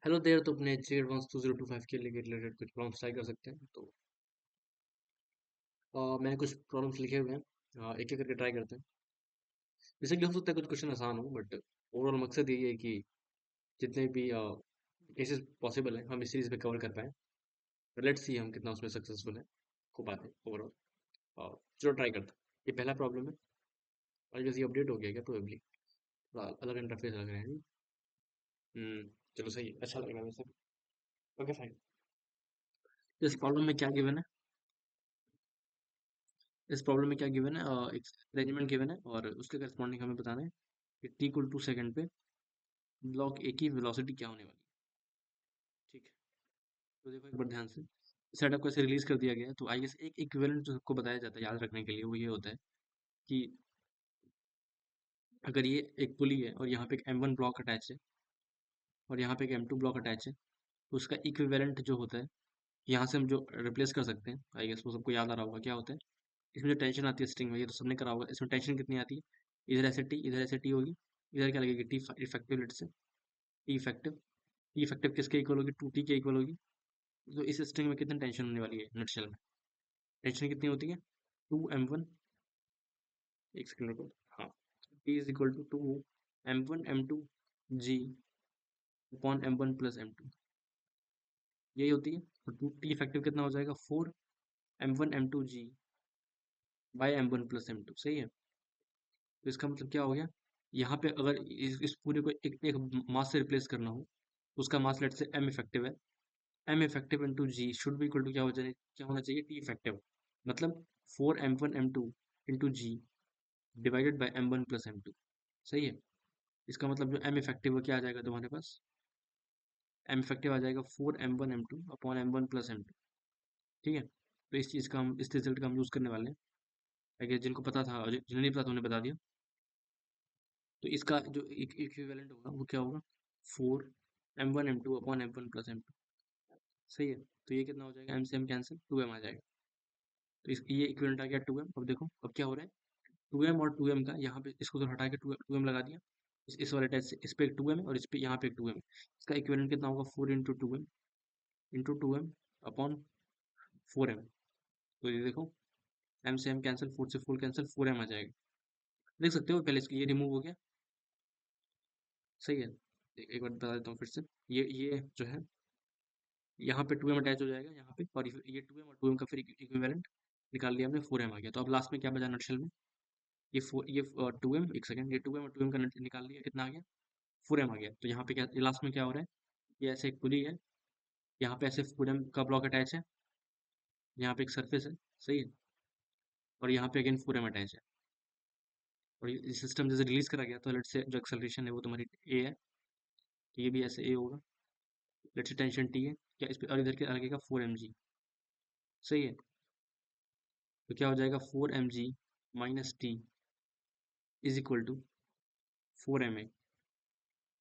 Hello there. तो अपने जे advance 2025 के लिए रिलेटेड कुछ प्रॉब्लम्स ट्राई कर सकते हैं। तो मैंने कुछ प्रॉब्लम्स लिखे हुए हैं, एक एक करके ट्राई करते हैं। बेसिकली हो सकता है कुछ क्वेश्चन आसान हो, बट ओवरऑल मकसद यही है कि जितने भी केसेस पॉसिबल हैं हम इस सीरीज में कवर कर पाएँ। लेट्स सी हम कितना उसमें सक्सेसफुल है हो पाते हैं ओवरऑल। चलो ट्राई करते हैं। ये पहला प्रॉब्लम है और जैसे अपडेट हो गया क्या प्रोबेबली। थोड़ा अलग इंटरफेस लग रहा है। चलो सही है, अच्छा लग रहा है वैसे। Okay fine. इस प्रॉब्लम में क्या गिवन है? इस प्रॉब्लम में क्या गिवन है? एक अरेंजमेंट गिवन है और उसके करस्पॉन्डिंग हमें बताना है कि t इक्वल टू सेकंड पे ब्लॉक ए की वेलोसिटी क्या होने वाली है। ठीक है, तो देखो एक बार ध्यान से सेटअप को ऐसे रिलीज कर दिया गया है। तो आई गेस एक इक्विवेलेंट जो सबको बताया जाता है याद रखने के लिए वो ये होता है कि अगर ये एक पुली है और यहाँ पे एक M1 ब्लॉक अटैच है और यहाँ पे एक M2 ब्लॉक अटैच है, तो उसका इक्विवेलेंट जो होता है यहाँ से हम जो रिप्लेस कर सकते हैं, आई गेस वो सबको याद आ रहा होगा क्या होता है। इसमें जो टेंशन आती है स्ट्रिंग में, ये तो सबने करा होगा। इसमें टेंशन कितनी आती है? इधर ऐसे टी, इधर ऐसे टी होगी, इधर क्या लगेगी? टी इफेक्टिव लेट से। टी इफेक्टिव, टी इफेक्टिव किसके इक्वल होगी? 2t के इक्वल होगी। तो इस स्ट्रिंग में कितनी टेंशन होने वाली है नटशेल में? टेंशन कितनी होती है? 2m1। एक सेकंड रुको। हाँ, T is equal to 2m1 m2 g upon m1 plus m2, यही होती है। तो 2t इफेक्टिव कितना हो जाएगा? 4m1 m2 g bye m1 plus m2। सही है। तो इसका मतलब क्या हो गया? यहाँ पे अगर इस पूरे को एक मास से रिप्लेस करना हो तो उसका मास लेट से m इफेक्टिव है। m effective into G should भी इक्वल टू क्या होना चाहिए? T effective. मतलब 4m1 m2 into G divided by m1 plus m2। सही है। इसका मतलब जो m इफेक्टिव है क्या आ जाएगा तुम्हारे पास? m इफेक्टिव आ जाएगा 4m1 m2 upon m1 plus m2। ठीक है, तो इस चीज़ का हम इस रिजल्ट का हम यूज़ करने वाले हैं। अगर जिनको पता था और जिन्हें नहीं पता था उन्हें बता दिया। तो इसका जो इक्विवेलेंट होगा वो क्या होगा? 4m1 m2 upon m1 plus m2। सही है। तो ये कितना हो जाएगा? m से m कैंसिल, 2m आ जाएगा। तो ये इक्विवेलेंट आ गया 2m। अब देखो अब क्या हो रहा है, 2m और 2m का यहाँ पे इसको तो हटा के 2m लगा दिया। इस वाले टाइप से इस पे एक 2m है और इस पे यहाँ पे एक 2m है। इसका इक्विवेलेंट कितना होगा? 4 इंटू 2m अपॉन 4m। तो ये देखो m से m कैंसिल, 4 से 4 कैंसिल, 4m आ जाएगा। देख सकते हो पहले इसकी ये रिमूव हो गया। सही है। एक बार बता देता हूँ फिर से। ये जो है यहाँ पे 2m अटैच हो जाएगा यहाँ पे, और ये 2m और 2m का फिर इक्विवेलेंट निकाल लिया हमने, 4m आ गया। तो अब लास्ट में क्या बचा नटशेल में? ये 2m, एक सेकंड, ये 2m और 2m का निकाल लिया, कितना आ गया? 4m आ गया। तो यहाँ पे क्या लास्ट में क्या हो रहा है? ये ऐसे एक पुली है, यहाँ पे ऐसे 4m का ब्लॉक अटैच है, यहाँ पे एक सरफेस है। सही है। और यहाँ पे अगेन 4m अटैच है। और ये सिस्टम जैसे रिलीज करा गया तो लेट से जो एक्सेलरेशन है वो तुम्हारी ए है, तो ये भी ऐसे ए होगा। लेट से टेंशन टी है क्या इस पे, और इधर के लगेगा 4mg। सही है। तो क्या हो जाएगा? 4mg minus T is equal to 4ma।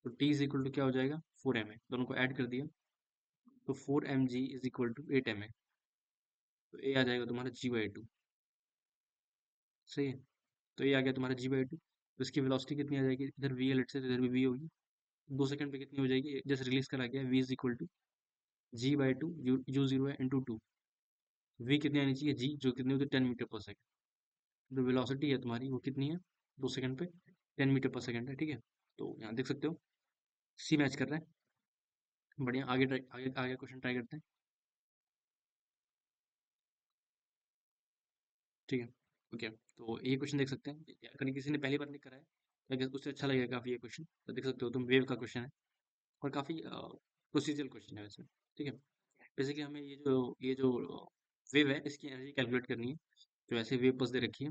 तो टी इज इक्वल टू क्या हो जाएगा? 4ma। दोनों को ऐड कर दिया तो 4mg is equal to 8ma। तो ए आ जाएगा तुम्हारा g/2। सही है। तो ये आ गया तुम्हारा g/2। तो इसकी वेलोसिटी कितनी आ जाएगी? इधर v है लेट से, तो इधर भी v होगी। 2 सेकंड पे कितनी हो जाएगी? जैसे रिलीज करा गया v is equal to g/2, u zero है इंटू टू। v कितनी आनी चाहिए? g जो कितनी होती है? 10 मीटर पर सेकंड। जो वेलोसिटी है तुम्हारी वो कितनी है 2 सेकंड पे? 10 मीटर पर सेकंड है। ठीक है, तो यहाँ देख सकते हो सी मैच कर रहा है। बढ़िया, आगे ट्राई, आगे आगे क्वेश्चन ट्राई करते हैं। ठीक है। ओके, तो ये क्वेश्चन देख सकते हैं। अगर किसी ने पहली बार नहीं करा है तो अगर उससे अच्छा लगेगा काफी ये क्वेश्चन। तो देख सकते हो तुम, वेव का क्वेश्चन है और काफी प्रोसीजरल क्वेश्चन है वैसे। ठीक है। बेसिकली हमें ये जो वेव है इसकी एनर्जी कैलकुलेट करनी है। जो ऐसे वेव बस दे रखी है,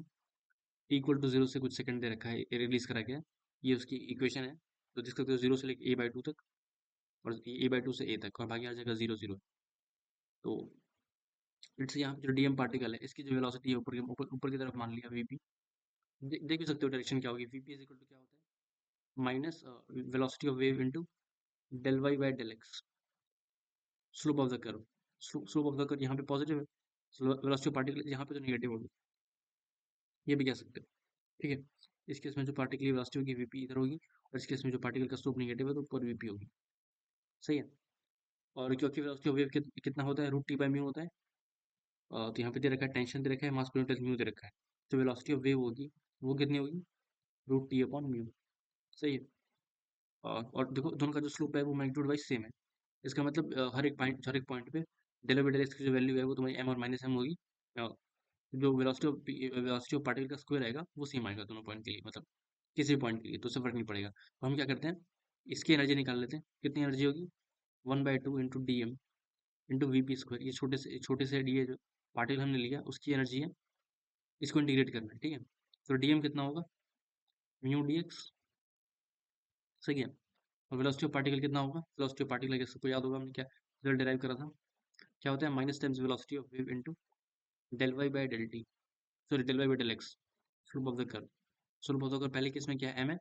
इक्वल टू जीरो से कुछ सेकंड दे रखा है, रिलीज करा गया है। ये उसकी इक्वेशन है। तो देख सकते हो जीरो से लेकर a/2 तक, और a/2 से a तक, और बाकी हर जगह जीरो जीरो। तो इट्स यहाँ पे जो डीएम पार्टिकल है इसकी जो वेलोसिटी है ऊपर ऊपर ऊपर की तरफ मान लिया वीपी। देख भी सकते हो डायरेक्शन क्या होगी। वीपी इज इक्वल टू क्या होता है? Minus velocity of wave into del Y by del X, slope of the curve. Slope of the curve यहाँ पे पॉजिटिव है, वेलोसिटी ऑफ पार्टिकल यहाँ पे तो नेगेटिव होगी। ये भी कह सकते हो। ठीक है। इस केस में जो पार्टिकल की वेलोसिटी होगी वीपी इधर होगी, और इस केस में जो पार्टिकल का स्लोप नेगेटिव है तो ऊपर वीपी होगी। सही है। और क्योंकि वेलोसिटी ऑफ वेव कितना होता है, रूट टी बाई म्यू होता है। तो यहाँ पे दे रखा है टेंशन दे रखा है, मास पर यूनिट म्यू दे रखा है। तो वेलोसिटी ऑफ वेव होगी वो कितनी होगी, रूट टी अपॉन म्यू। सही है। और देखो दोनों का जो स्लोप है वो मैग्नीट्यूड वाइज सेम है। इसका मतलब हर एक पॉइंट पे डेल बाई डेल एक्स की जो वैल्यू है वो तुम्हारी एम और माइनस एम होगी। अ, जो वेलोसिटी ऑफ पार्टिकल का स्क्वायर आएगा वो सेम आएगा दोनों पॉइंट के लिए, मतलब किसी भी पॉइंट के लिए, तो उससे फर्क नहीं पड़ेगा। तो हम क्या करते हैं, इसकी एनर्जी निकाल लेते हैं। कितनी एनर्जी होगी, 1/2 into D M into V P square. ये छोटे से डी है जो पार्टिकल हमने लिया उसकी एनर्जी है, इसको इंटीग्रेट करना है, ठीक है। तो डी एम कितना होगा, म्यू डी एक्स। सही है। और वेलोसिटी ऑफ पार्टिकल कितना होगा, वेलोसिटी ऑफ पार्टिकल के सबको याद होगा, हमने क्या रिजल्ट डिराइव करा था, क्या होता है, minus times velocity of wave into del Y by del T, sorry del Y by del X, slope of the curve. Slope of the curve पहले केस में क्या है, एम है।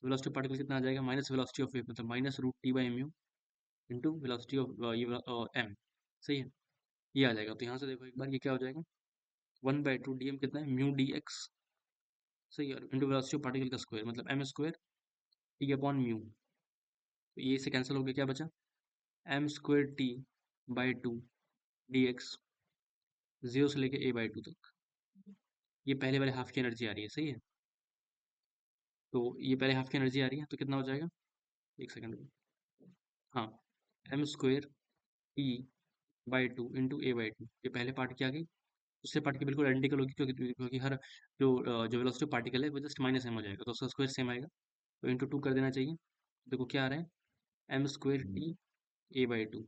वेलोसिटी ऑफ पार्टिकल कितना आ जाएगा, माइनस वेलोसिटी ऑफ वेव मतलब minus root T by mu into velocity of M. सही है। ये आ जाएगा, तो यहाँ से देखो एक बार ये क्या हो जाएगा, 1/2 डी एम कितना है, म्यू डी एक्स। सही है। इंटू वेलोसिटी ऑफ पार्टिकल का स्क्वायर मतलब M square T upon mu. तो ये से कैंसिल हो गया, क्या बचा, M square T by two D X, zero से लेके a बाई टू तक। ये पहले वाले हाफ की एनर्जी आ रही है। सही है। तो ये पहले हाफ की एनर्जी आ रही है, तो कितना हो जाएगा, एक सेकंड। हाँ, M square T by two into A by two, ये पहले पार्ट की आ गई। दूसरे पार्ट की बिल्कुल आइडेंटिकल होगी, क्योंकि हर जो वेलोसिटी पार्टिकल है वो जस्ट माइनस एम हो जाएगा, तो उसका स्क्वायर सेम आएगा, तो इंटू टू कर देना चाहिए। देखो क्या आ रहा है, M square T A by two.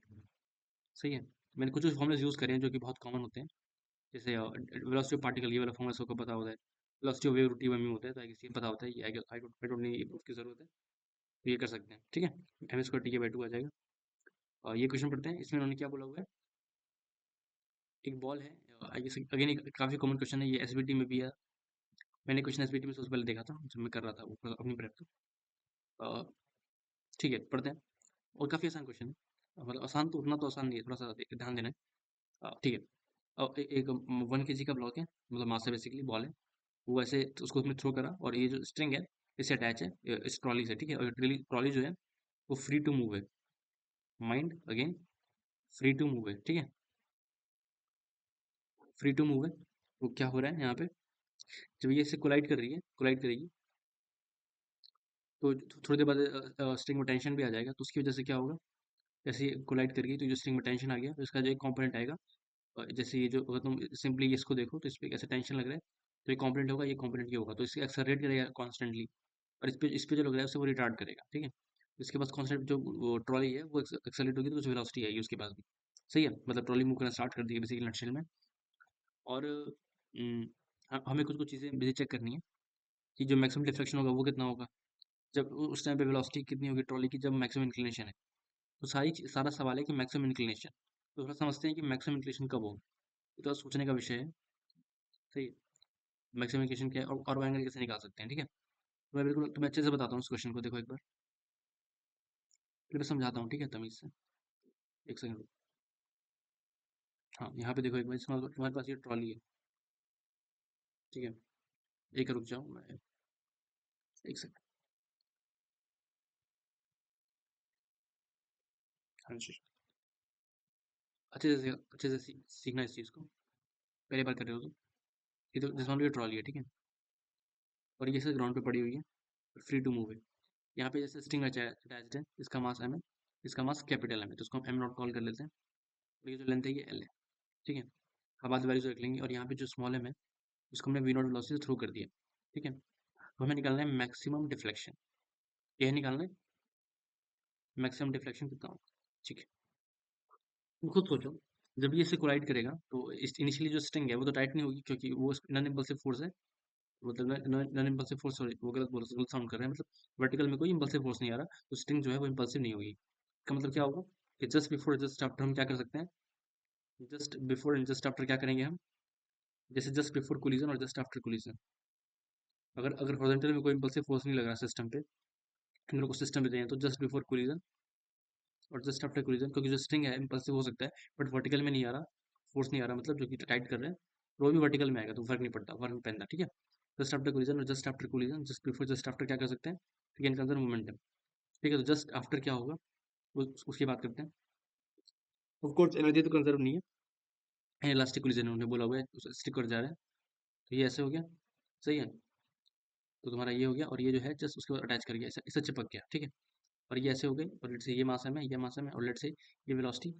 सही है। मैंने कुछ फॉर्मुलेस यूज़ करे हैं जो कि बहुत कॉमन होते हैं, जैसे वेलोसिटी ऑफ पार्टिकल ये वाला फॉर्मूला सबको पता होता है, velocity of wave root T by mu होता है, तो आई गेस ये पता होता है, ये आई डोंट नीड ये प्रूफ की जरूरत है, तो ये कर सकते हैं, ठीक है। एम स्क्वायर टी के बाई टू आ जाएगा। और ये क्वेश्चन पढ़ते हैं, इसमें उन्होंने क्या बोला हुआ है, एक बॉल है, आई गेस अगेन काफी कॉमन क्वेश्चन है, ये एसबीटी में भी है। मैंने क्वेश्चन एसबीटी में सबसे पहले देखा था जब मैं कर रहा था वो अपनी प्रेप। तो ठीक है, पढ़ते हैं। और काफी आसान क्वेश्चन है, मतलब आसान तो उतना तो आसान नहीं है, थोड़ा सा ध्यान देना है। ठीक है। एक 1 kg का ब्लॉक है, मतलब मास है, बेसिकली बॉल है। वो ऐसे तो उसको उसमें थ्रो करा, और ये जो स्ट्रिंग है इससे अटैच है इस ट्रॉली से, ठीक है। और ट्रॉली ट्रॉली जो है वो फ्री टू मूव है, mind again free to move है, ठीक है। फ्री टू मूव है, तो क्या हो रहा है यहाँ पे, जब ये इससे कोलाइड कर रही है, कोलाइड करेगी, तो थोड़ी देर बाद स्ट्रिंग में टेंशन भी आ जाएगा, तो उसकी वजह से क्या होगा, जैसे ये कोलाइड करेगी तो जो स्ट्रिंग में टेंशन आ गया, तो इसका जो एक कॉम्पोनेंट आएगा, जैसे ये जो, अगर तुम सिंपली इसको देखो तो इस पर कैसे टेंशन लग रहा है, तो ये कॉम्पोनेंट होगा, ये कॉम्पोनेंट ये होगा, तो इसे एक्सलरेट करेगा कॉन्स्टेंटली, और इस पे जो लग रहा है उससे वो रिटार्ड करेगा, ठीक है। इसके पास कॉन्स्टेंट जो ट्रॉली है वो एक्सेलरेट होगी तो कुछ वेलोसिटी आएगी उसके पास भी। सही है, मतलब ट्रॉली मूव करना स्टार्ट कर दी बेसिकली नटशेल में। और हमें कुछ कुछ चीज़ें मुझे चेक करनी है कि जो मैक्सिमम डिफ्लेक्शन होगा वो कितना होगा, जब उस टाइम पे वेलोसिटी कितनी होगी ट्रॉली की, जब मैक्सिमम इंक्लिनेशन है। तो सारा सवाल है कि मैक्सिमम इंक्लिनेशन, तो थोड़ा समझते हैं कि मैक्सिमम इंक्लिनेशन कब होगा, ये तो सोचने का विषय है। सही है। मैक्सिमम इंक्लिनेशन क्या है और वो एंगल कैसे निकाल सकते हैं, ठीक है। तो मैं बिल्कुल तुम्हें अच्छे से बताता हूँ इस क्वेश्चन को, देखो एक बार फिर मैं समझाता हूँ, ठीक है, तमीज से। एक सेकंड। हाँ, यहाँ पे देखो एक बार, तुम्हारे पास ये ट्रॉली है, ठीक है। एक रुक जाओ, मैं एक सेकंड। हाँ जी। अच्छे से सीखना इस चीज़ को, पहली बार कर रहे हो तो। ये तो जैसे मान लो ये ट्रॉली है, ठीक है, और ये ग्राउंड पे पड़ी हुई है, फ्री टू मूव है। यहाँ पे जैसे स्ट्रिंग अटैच्ड है, इसका मास एम है, इसका मास कैपिटल एम है, तो इसको हम एम नॉट कॉल कर लेते हैं। और ये जो लेंथ है ये एल है, ठीक है। अब बाद वैल्यूज रख लेंगे, और यहाँ पे जो स्मॉल एम है उसको हमने वी नॉट वेलोसिटी से थ्रो कर दिया, ठीक है। तो हमें निकालना है मैक्सिमम डिफ्लेक्शन, यह निकालना है मैक्सिमम डिफ्लेक्शन कितना होगा, ठीक है। तुम खुद सोचो, जब ये इसे कोलाइड करेगा तो इनिशियली जो स्ट्रिंग है वो तो टाइट नहीं होगी, क्योंकि वो नॉन इम्पल्सिव फोर्स है, मतलब नॉन इम्पल्सिव फोर्स, सॉरी वो गलत साउंड कर रहे हैं, मतलब वर्टिकल में कोई इम्पल्सिव फोर्स नहीं आ रहा, तो स्ट्रिंग जो है वो इम्पल्सिव नहीं होगी। इसका मतलब क्या होगा कि जस्ट बिफोर जस्ट आफ्टर हम क्या कर सकते हैं, just before and just after क्या करेंगे हम, जैसे जस्ट बिफोर कोलिजन और जस्ट आफ्टर कोलिजन, अगर अगर हॉरिजॉन्टल में कोई इम्पल्सिव फोर्स नहीं लग रहा सिस्टम पे, हम लोग को सिस्टम पे चाहिए, तो जस्ट बिफोर कोलिजन और जस्ट आफ्टर कोलिजन, क्योंकि जो स्ट्रिंग है इम्पल्सिव हो सकता है बट वर्टिकल में नहीं आ रहा, फोर्स नहीं आ रहा, मतलब जो कि टाइट कर रहे हैं, तो वो भी वर्टिकल में आएगा, तो फर्क नहीं पड़ता, फर्क नहीं पड़ता, ठीक है। जस्ट आफ्टर कोलिजन और just after collision, just before just after क्या कर सकते हैं, ठीक है, इनका अंदर मोमेंटम, ठीक है। तो जस्ट आफ्टर क्या होगा, उसकी बात करते हैं। ऑफ कोर्स एनर्जी तो कंजर्व नहीं है, इलास्टिक कोलिजन उन्होंने बोला हुआ है, स्टिक कर जा रहा है। तो ये ऐसे हो गया, सही है। तो तुम्हारा ये हो गया, और ये जो है जस्ट उसके बाद अटैच कर गया, इससे चिपक गया, ठीक है। और ये ऐसे हो गई, और लेट से ये मास में, ये मास में, और लेट से ये वेलोसिटी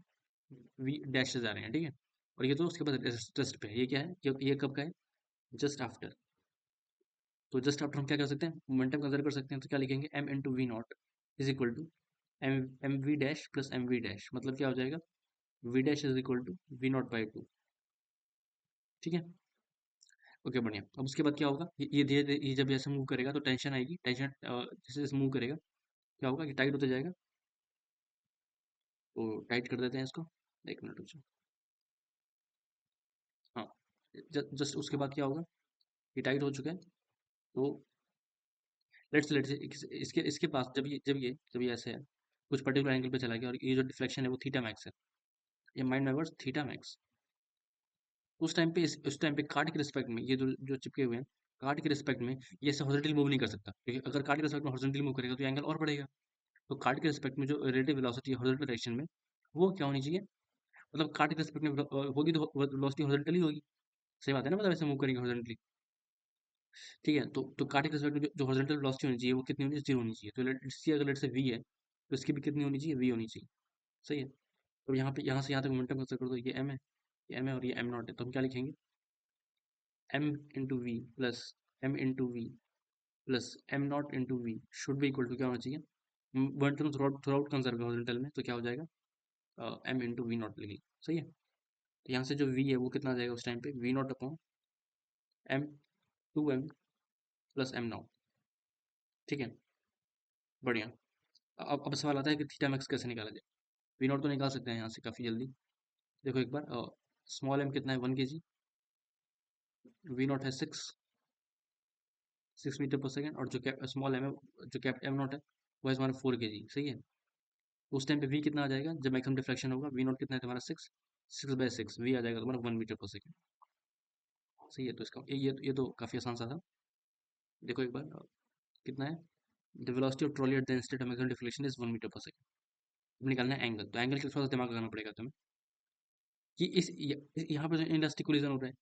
वी डैश से जा रहे हैं, ठीक है। और ये तो उसके बाद रेस्ट पे है। ये क्या है, ये कब का है, जस्ट आफ्टर। तो जस्ट आफ्टर हम क्या कर सकते हैं, मोमेंटम कंसिडर कर सकते हैं। तो क्या लिखेंगे, M into V not is equal to M M V dash plus M V dash, मतलब क्या हो जाएगा, V dash is equal to V not by two, ठीक है। ओके बढ़िया। अब उसके बाद क्या होगा, ये धीरे धीरे, ये जब ऐसे मूव करेगा तो टेंशन आएगी, टेंशन जैसे जैसे मूव करेगा क्या होगा, कि टाइट होते जाएगा। तो टाइट कर देते हैं इसको, एक मिनट रुक जाओ। हाँ, जस्ट उसके बाद क्या होगा, ये टाइट हो चुका है। तो लेट्स इसके इसके पास जब ये ऐसे है, कुछ पर्टिकुलर एंगल पे चला गया, और ये जो डिफ्लेक्शन है वो थीटा मैक्स है, ये माइंड में वर्ड्स थीटा मैक्स। उस टाइम पे कार्ड के रिस्पेक्ट में ये जो जो चिपके हुए हैं, कार्ड के रिस्पेक्ट में ये ऐसे हॉरिजॉन्टली मूव नहीं कर सकता, क्योंकि अगर कार्ड के रिस्पेक्ट में हॉरिजॉन्टली मूव करेगा तो एंगल और बढ़ेगा। तो कार्ड के रिस्पेक्ट में जो रिलेटिव वेलोसिटी है हॉरिजॉन्टल डायरेक्शन में, वो क्या होनी चाहिए, मतलब कार्ड के रिस्पेक्ट में होगी तो वेलोसिटी हॉरिजॉन्टली होगी, सही बात है ना, मतलब ऐसे मूव करेंगे हॉरिजॉन्टली, ठीक है। तो कार्ड के रिस्पेक्ट में जो हॉरिजॉन्टल वेलोसिटी होनी चाहिए वो कितनी होनी चाहिए, जीरो होनी चाहिए। तो लेट सी, अगर लेट से वी है तो इसकी भी कितनी होनी चाहिए, वी होनी चाहिए, सही है। तो यहाँ पे यहाँ से यहाँ तक मोमेंटम कंसिडर कर दो, ये एम है, ये एम है, और ये एम नॉट है। तो हम क्या लिखेंगे, M into V plus M into V plus M not into V should भी इक्वल टू क्या होना चाहिए, मोमेंटम थ्रू आउट कंजर्व है हॉरिजॉन्टल में, तो क्या हो जाएगा, एम इंटू वी नॉट लिखिए, सही है। तो यहाँ से जो वी है वो कितना आ जाएगा उस टाइम पे, V not upon M, two M plus M not, ठीक है, बढ़िया। अब सवाल आता है कि थीटा मैक्स कैसे निकाला जाए। वी नॉट तो निकाल सकते हैं यहाँ से काफ़ी जल्दी। देखो एक बार, स्मॉल एम कितना है, 1 kg, वी नॉट है सिक्स मीटर पर सेकेंड, और जो कैप स्मॉल एम है, जो कैप एम नॉट है, वो है हमारा 4 kg, सही है। तो उस टाइम पे वी कितना आ जाएगा, जब मैक्सिमम डिफ्लेक्शन होगा, वी नॉट कितना है तुम्हारा 6, 6/6, वी आ जाएगा तुम्हारा 1 मीटर पर सेकेंड, सही है। तो इसका ये तो काफ़ी आसान सा था। देखो एक बार, कितना है, the velocity of trolley at the instant of maximum deflection is 1 metre per second. अब निकालना है एंगल, तो एंगल के लिए थोड़ा सा दिमाग लगाना पड़ेगा तुम्हें, कि यहाँ पे इलास्टिक कोलिजन हो रहा है,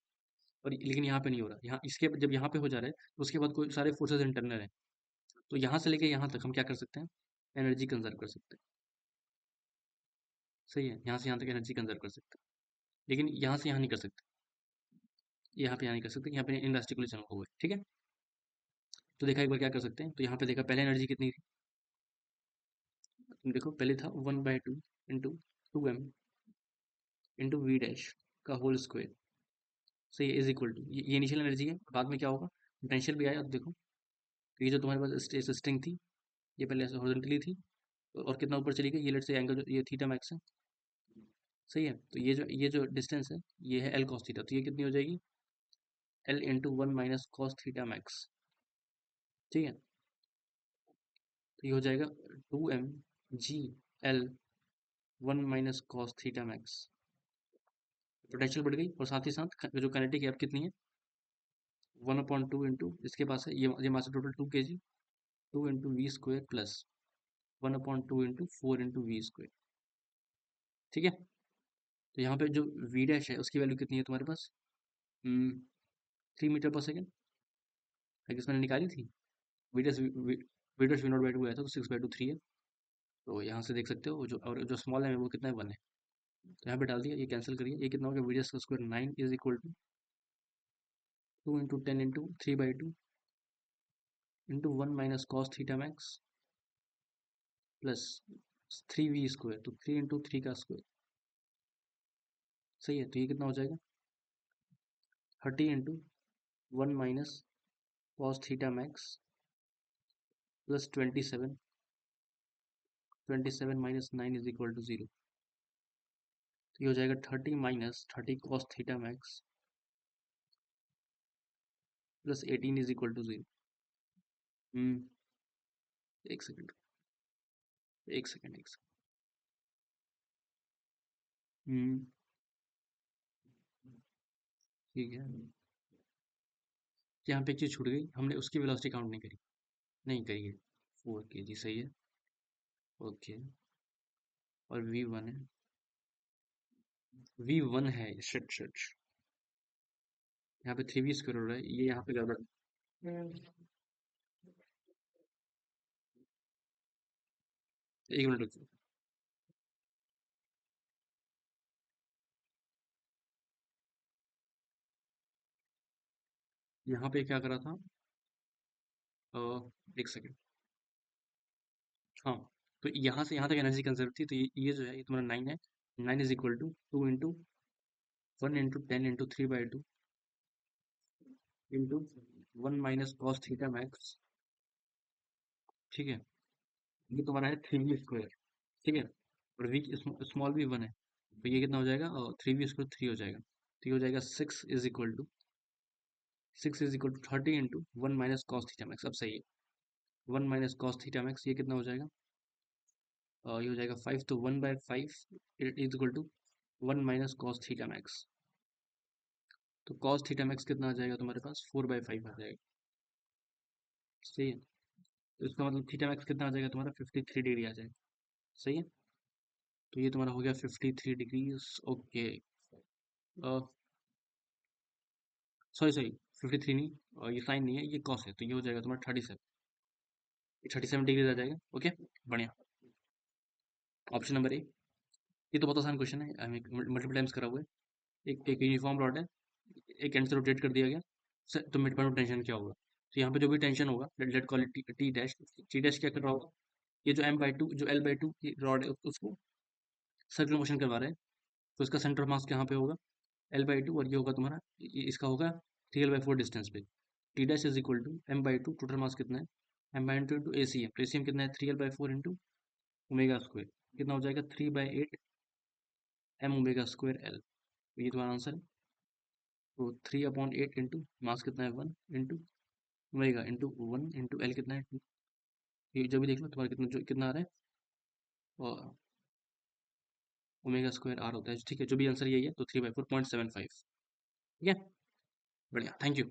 और लेकिन यहाँ पे नहीं हो रहा, यहाँ इसके जब यहाँ पे हो जा रहा है तो उसके बाद कोई सारे फोर्सेस इंटरनल है। तो यहाँ से लेके यहाँ तक हम क्या कर सकते हैं, एनर्जी कंजर्व कर सकते हैं, सही है। यहाँ से यहाँ तक एनर्जी कंजर्व कर सकते हैं, लेकिन यहाँ से यहाँ नहीं कर सकते, यहाँ पे यहाँ नहीं कर सकते, यहाँ पे इलास्टिक कोलिजन हो गया, ठीक है। तो देखा एक बार क्या कर सकते हैं, तो यहाँ पे देखा पहले एनर्जी कितनी थी, देखो पहले था 1/2 into 2m into V dash का होल स्क्वायर, सही है, इज इक्वल टू, ये इनिशियल एनर्जी है। बाद में क्या होगा, पोटेंशियल भी आया, अब देखो, तो ये जो तुम्हारे पास स्ट्रिंग थी, ये पहले ऐसे हॉरिजॉन्टली थी, और कितना ऊपर चली गई, ये लेट से एंगल जो ये थीटा मैक्स है, सही है। तो ये जो डिस्टेंस है, ये है एल कॉस थीटा, तो ये कितनी हो जाएगी, एल इंटू 1 - cos θ मैक्स, ठीक है। तो ये हो जाएगा 2mg L 1 - cos θ max. Potential बढ़ गई, और साथ ही साथ जो काइनेटिक है अब कितनी है, 1/2 इंटू इसके पास है, ये mass total 2 kg, 2 into V square plus 1/2 into 4 into V square, ठीक है। तो यहाँ पे जो वी डैश है उसकी वैल्यू कितनी है तुम्हारे पास, 3 मीटर पर सेकेंड, है मैंने निकाली थी। V dash V not by two आया था, तो 6/2 3 है। तो यहाँ से देख सकते हो, जो और जो स्मॉल है वो कितना है, 1 है। तो यहाँ पे डाल दिया, ये कैंसिल करिए, ये कितना हो गया, वी डैश का square 9 is equal to 2 into 10 into 3/2 into 1 - cos θ max plus 3v square, तो 3 इंटू 3 का स्क्वायर, सही है। तो ये कितना हो जाएगा, 30 into 1 - cos θ max plus 27, 27 - 9 is equal to 0। तो ये हो जाएगा 30 - 30 cos θ max plus 18 is equal to 0। Hmm, एक सेकेंड, एक सेकेंड, एक सेकेंड। हम्म, ठीक है। यहाँ पे एक चीज़ छूट गई, हमने उसकी वेलोसिटी काउंट नहीं करी, नहीं करी है, 4 kg, सही है, ओके। और v1 है, V1 है, शिट शिट, यहाँ पे 3v² हो रहा है, ये यहाँ पे गड़बड़। एक मिनट रुको। यहाँ पे क्या करा था? अ, एक सेकेंड। हाँ, तो यहाँ से यहाँ तक एनर्जी कंजर्व थी, तो ये जो है ये तुम्हारा 9 है। 9 is equal to 2 into 1 into 10 into 3/2 into 1 minus cos theta max. ठीक है, ये तुम्हारा है 3v²। ठीक है, और वी स्मॉल भी 1 है, तो ये कितना हो जाएगा? 3v² 3 हो जाएगा, तो ये हो जाएगा 6 is equal to 30 into 1 minus cos theta max. अब सही है, 1 माइनस कॉस थीटा मैक्स ये कितना हो जाएगा? ये हो जाएगा 5, तो 1/5 is equal to 1 minus cos theta max. तो कॉस थीटा मैक्स कितना आ जाएगा तुम्हारे पास? 4/5 आ जाएगा। सही है, तो इसका मतलब थीटा मैक्स कितना आ जाएगा तुम्हारा? 53 डिग्री आ जाएगा। सही है, तो ये तुम्हारा हो गया 53 डिग्री। ओके, सॉरी सॉरी, 53 नहीं, ये साइन नहीं है, ये कॉस है, तो ये हो जाएगा तुम्हारा 37। 37 डिग्री आ जाएगा। ओके, बढ़िया। ऑप्शन नंबर ए, ये तो बहुत आसान क्वेश्चन है, हमें मल्टीपल टाइम्स करा हुआ है। एक एक यूनिफॉर्म रॉड है, एक एंड से रोटेट कर दिया गया, तो मिड पॉइंट ऑफ टेंशन क्या होगा? तो यहाँ पे जो भी टेंशन होगा, let call it T dash. T dash क्या कर रहा होगा? ये जो m/2, जो l/2 की रॉड है उसको सर्कुलर मोशन करवा रहे हैं, तो इसका सेंटर ऑफ मास कहाँ पे होगा? l/2, और ये होगा तुम्हारा, इसका होगा 3l/4 डिस्टेंस पे। T dash is equal to m/2, total mass कितना है? m/2 इंटू ACM, तो ACM कितना है? 3l/4 इंटू ओमेगा स्क्वायर, कितना हो जाएगा? 3/8 m ओमेगा स्क्वायर l। तो ये तुम्हारा आंसर है। तो 3/8 इंटू मास कितना है? 1 into omega into 1 into l कितना है? 2। ये जब भी देख लो तुम्हारा कितना कितना आ रहा है, और ओमेगा स्क्वायर r होता है। ठीक है, जो भी आंसर यही है, तो 3/4.75। ठीक है, बढ़िया, थैंक यू।